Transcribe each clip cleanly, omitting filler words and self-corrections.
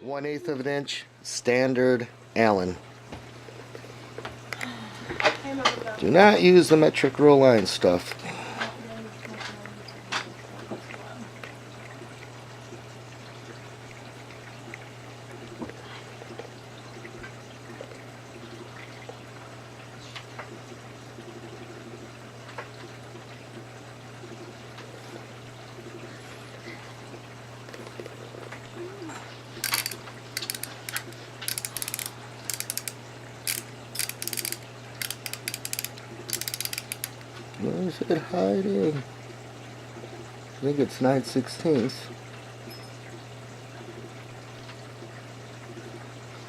1/8 of an inch standard Allen. Do not use the metric roll line stuff. Where's it hiding? I think it's 9/16.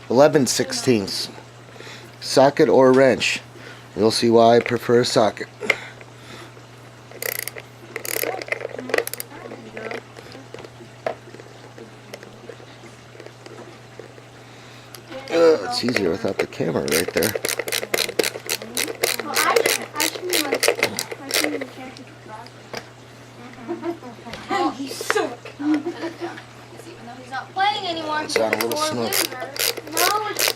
11/16. Socket or wrench. You'll see why I prefer a socket. It's easier without the camera right there. He's so even though he's not playing anymore. It's on a little smoke. No, it's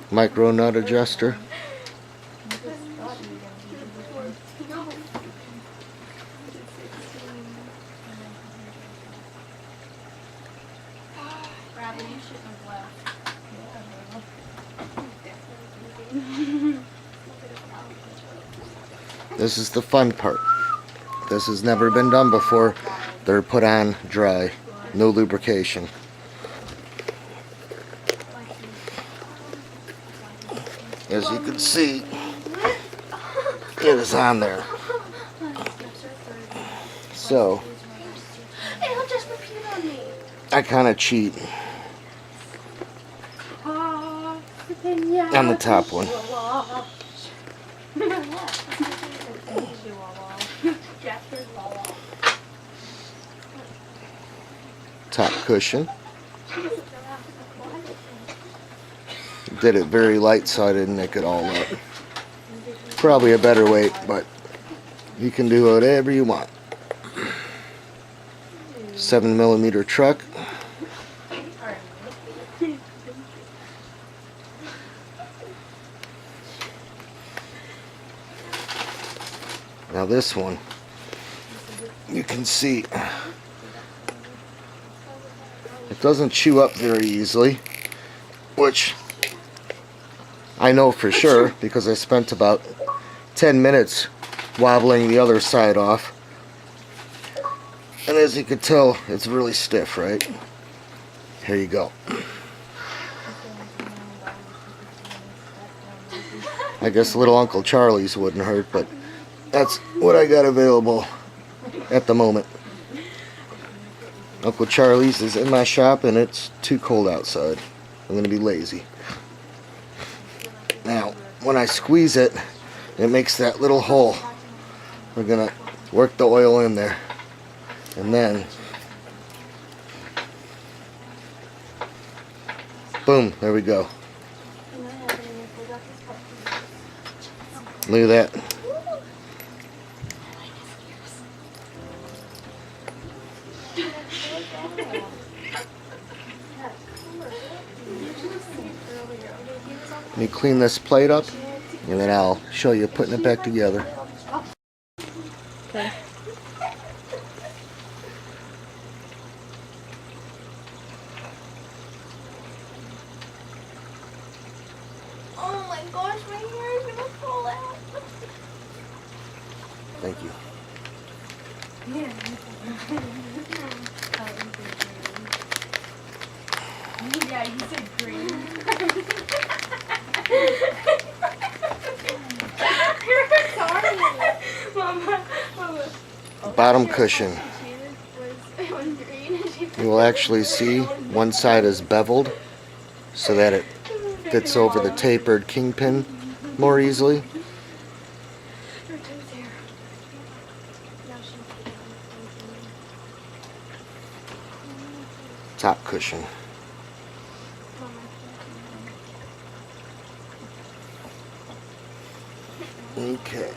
Micro nut adjuster. This is the fun part. This has never been done before. They're put on dry. No lubrication. As you can see, it is on there. So, I kind of cheat on the top one. Top cushion. Did it very light so I didn't nick it all up. Probably a better weight, but you can do whatever you want. 7mm truck. Now this one, you can see it doesn't chew up very easily, which I know for sure because I spent about 10 minutes wobbling the other side off. And as you can tell, it's really stiff, right? Here you go. I guess little Uncle Charlie's wouldn't hurt, but that's what I got available at the moment. Uncle Charlie's is in my shop and it's too cold outside. I'm going to be lazy. Now, when I squeeze it, it makes that little hole. We're going to work the oil in there. And then, boom, there we go. Look at that. Let me clean this plate up, and then I'll show you putting it back together. Okay. oh my gosh, my hair is gonna fall out. Thank you. Yeah, you said green. Bottom cushion. You will actually see one side is beveled so that it fits over the tapered kingpin more easily. Top cushion. Okay.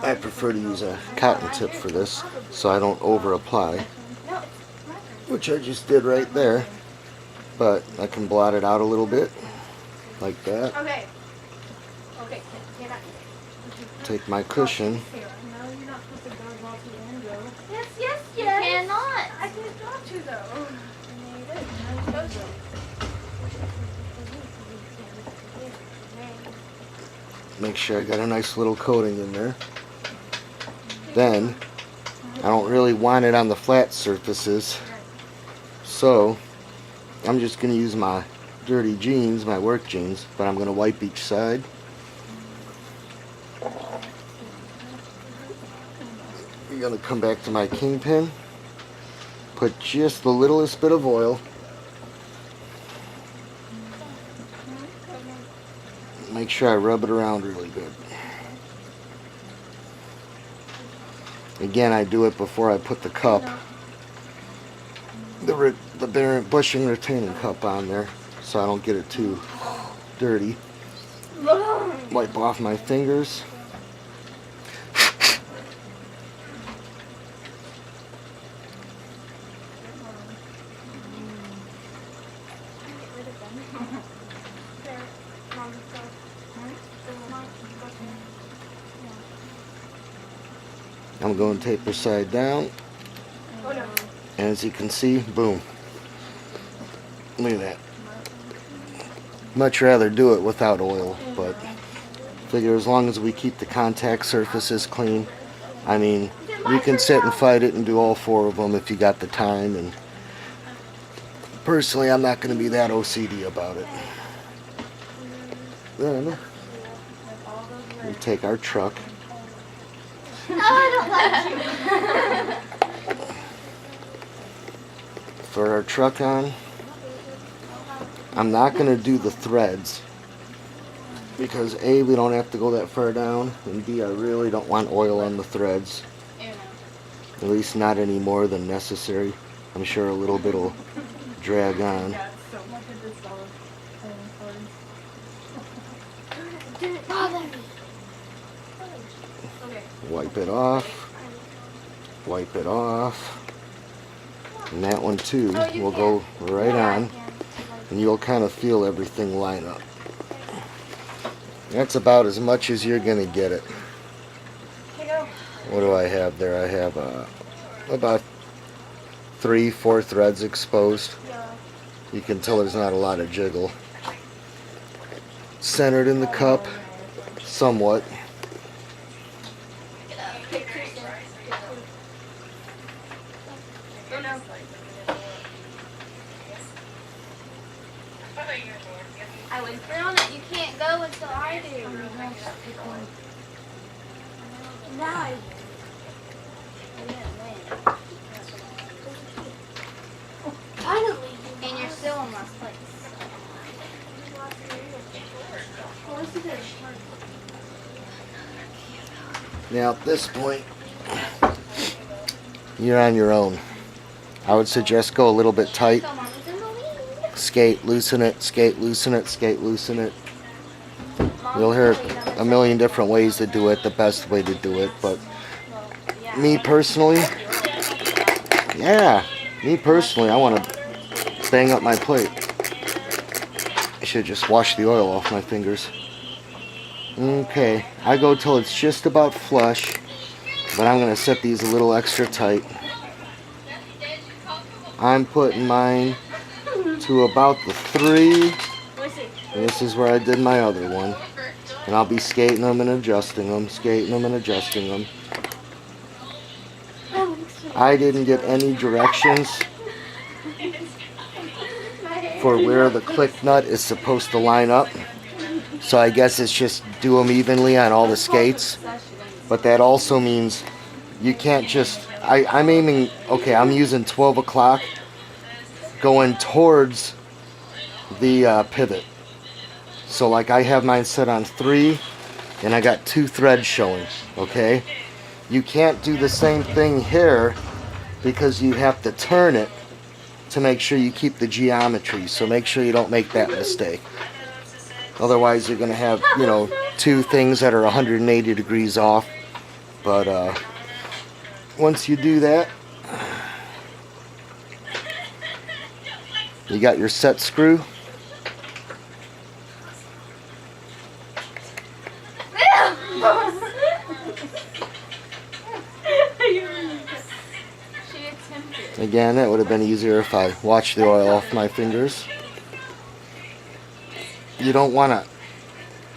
I prefer to use a cotton tip for this so I don't over apply, which I just did right there, but I can blot it out a little bit like that. Okay. Okay. Take my cushion. Yes, yes, yes. You cannot. I didn't want to though. Make sure I got a nice little coating in there. Then, I don't really want it on the flat surfaces, so I'm just going to use my dirty jeans, my work jeans, but I'm going to wipe each side. I'm going to come back to my kingpin, put just the littlest bit of oil, make sure I rub it around really good. Again, I do it before I put the cup, the bushing retaining cup on there, so I don't get it too dirty. Wipe off my fingers. I'm going taper side down, and as you can see, boom. Look at that. Much rather do it without oil, but figure as long as we keep the contact surfaces clean, I mean, you can sit and fight it and do all 4 of them if you got the time, and personally, I'm not going to be that OCD about it. Then, we take our truck. No, I don't like you. For our truck on, I'm not going to do the threads because A, we don't have to go that far down, and B, I really don't want oil on the threads. At least not any more than necessary. I'm sure a little bit will drag on. Didn't bother me. Wipe it off. Wipe it off. And that one too will go right on. And you'll kind of feel everything line up. That's about as much as you're going to get it. What do I have there? I have about 3-4 threads exposed. You can tell there's not a lot of jiggle. Centered in the cup, somewhat. I went through on it. You can't go until I do. Now finally. And you're still in last place. Now at this point, you're on your own. I would suggest go a little bit tight. So Mommy's in the lead. Skate, loosen it, skate, loosen it, skate, loosen it. You'll hear a million different ways to do it, the best way to do it, but me personally, I want to bang up my plate. I should just wash the oil off my fingers. Okay, I go till it's just about flush, but I'm going to set these a little extra tight. I'm putting mine to about the 3, and this is where I did my other one. And I'll be skating them and adjusting them, skating them and adjusting them. I didn't get any directions for where the click nut is supposed to line up. So I guess it's just do them evenly on all the skates. But that also means you can't just, I'm aiming, okay, I'm using 12 o'clock going towards the pivot. So like I have mine set on 3 and I got 2 threads showing, okay? You can't do the same thing here because you have to turn it to make sure you keep the geometry. So make sure you don't make that mistake. Otherwise you're going to have, you know, two things that are 180 degrees off. But once you do that, you got your set screw. Again, that would have been easier if I washed the oil off my fingers. You don't want to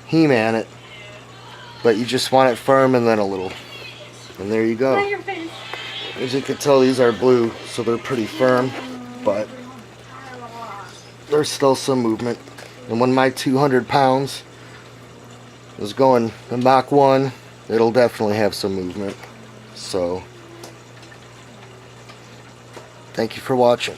He-Man it, but you just want it firm and then a little. And there you go. As you can tell, these are blue, so they're pretty firm, but there's still some movement. And when my 200 pounds is going to Mach 1, it'll definitely have some movement. So, thank you for watching.